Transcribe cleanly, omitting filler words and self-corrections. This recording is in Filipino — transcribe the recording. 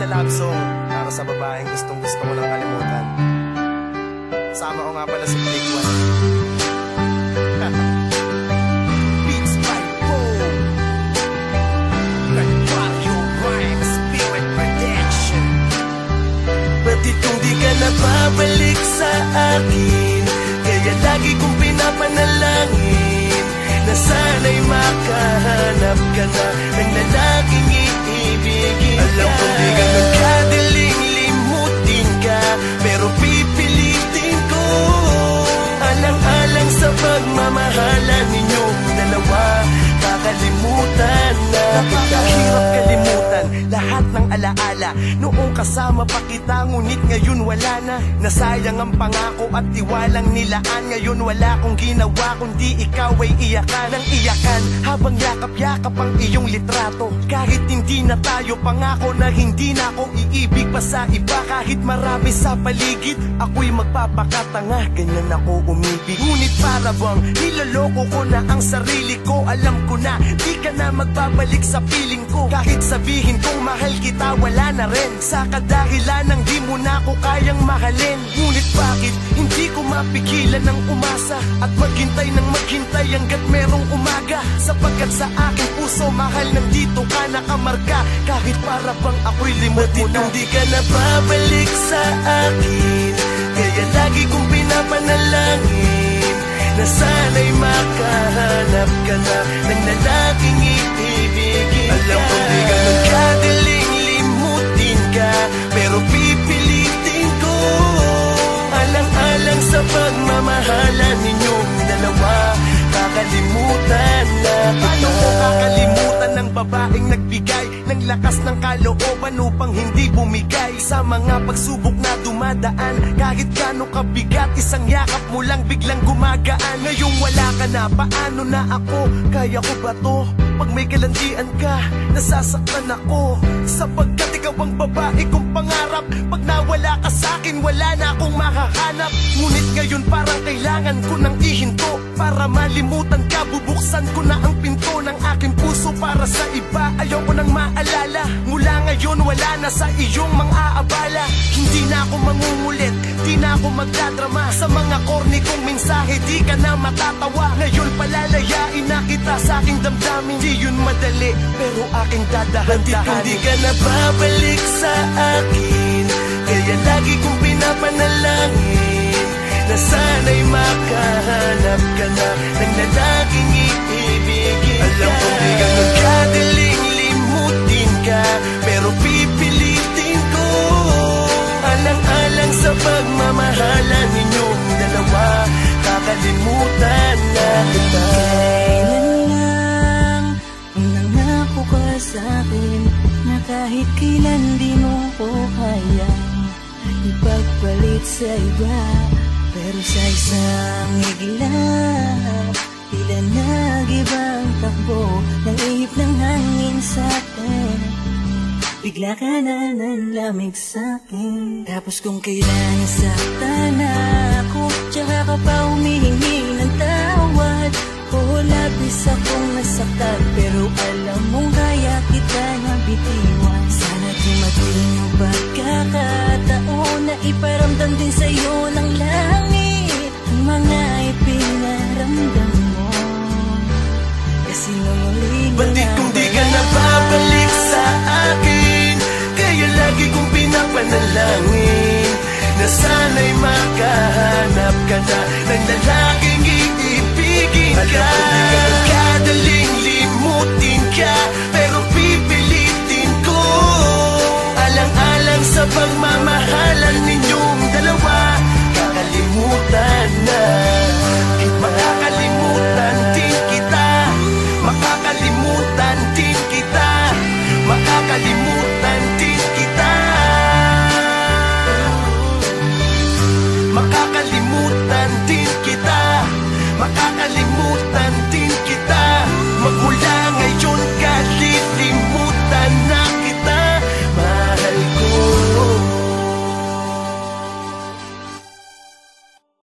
na love song para sa babaeng gustong gusto ko ng kalimutan. Sama ko nga pala si Blake One. Beats by Bo Mario Rhyme Spirit Protection. Bakit kung di ka napabalik sa akin, kaya lagi kong pinapanalangin na sana'y makahanap ka na ng lalaking iibigin ka. Alam kong di ganun kadaling limutin ka, pero pipilitin ko alang-alang sa pagmamahalan ninyong dalawa. Kakalimutan na kita. Napakahirap kalimutan lahat ng alaala noong kasama pa kita, ngunit ngayon wala na. Nasayang ang pangako at tiwalang nilaan. Ngayon wala kong ginawa kundi ikaw ay iyakan ng iyakan, habang yakap-yakap ang iyong litrato. Kahit hindi na tayo, pangako na hindi na ako iibig pa sa iba. Kahit marami sa paligid, ako'y magpapakatanga, ganyan ako umibig. Ngunit para bang niloloko ko na ang sarili ko. Alam ko na di ka na magbabalik sa piling ko. Kahit sabihin kong mahal kita, wala na rin. Sa kadahilan ng di mo na ako kayang mahalin. Ngunit bakit hindi ko mapigilan ng umasa at maghintay ng maghintay hanggat merong umaga? Sapagkat sa aking puso mahal, nandito ka nakamarka. Kahit para bang ako'y limot mo na. Hindi ka na babalik sa akin, kaya lagi kong pinapanalangin na sana'y makahanap ka na ng lalaking iibigin ka. Alam kong di ganun kadaling limutin ka, pero pipilitin ko alang-alang sa pagmamahalan ninyong dalawa. Kakalimutan na kita. Paano ko kakalimutan ng babaeng nagbigay ng lakas ng kalooban upang hindi bumigay sa mga pagsubok na dumadaan? Kahit gaano kabigat, isang yakap mo lang biglang gumagaan. Ngayong wala ka na, paano na ako? Kaya ko ba to? Pag may kalandian ka, nasasaktan ako, sapagkat ikaw ang babae kong pangarap. Pag nawala ka sa'kin, wala na akong makahanap. Ngunit ngayon parang kailangan ko nang ihinto para malimutan ka. Bubuksan ko na ang pinto ng aking puso para sa iba. Ayaw ko nang maalala. Mula ngayon wala na sa iyong mga abala. Hindi na ako mangungulit, di na ako magdadrama. Sa mga corny kong mensahe di ka na matatawa. Ngayon palalayain na kita sa aking damdamin. Di yun madali, pero aking dadahan-dahanin. Kung di ka na babalik sa akin, kaya lagi kong pinapanalangin na sana'y makahanap ka na ng lalaking iibigin ka. Alam kong di ganun kadaling limutin ka, pero pipilitin ko alang-alang sa pagmamahalan ninyong dalawa. Kakalimutan na kita. Kailan lang nangako ka sa'kin na kahit kailan di mo ko kayang ipagpalit sa iba. Pero sa isang iglap, tila nag-ibang takbo ng ihip ng hangin sa'tin. Bigla ka na nanlamig sa'kin. Tapos kung kailan nasaktan ako, tsaka ka pa humihingi ng tawad. Oo, labis akong nasaktan, pero alam mong kaya kita na bitiwan. Sana dumating ang pagkakataon na iparamdam din sa'yo ng langit ang mga ipinaramdam mo. Kasi nung muli na Bandit kung di ka na babalik sa akin, kaya lagi kong pinapanalangin na sana'y makahanap ka na ng lalaking iibigin ka. Alam kong di ka na kadaling limutin ka, pero pipilitin ko alang-alang sa pagmamahalan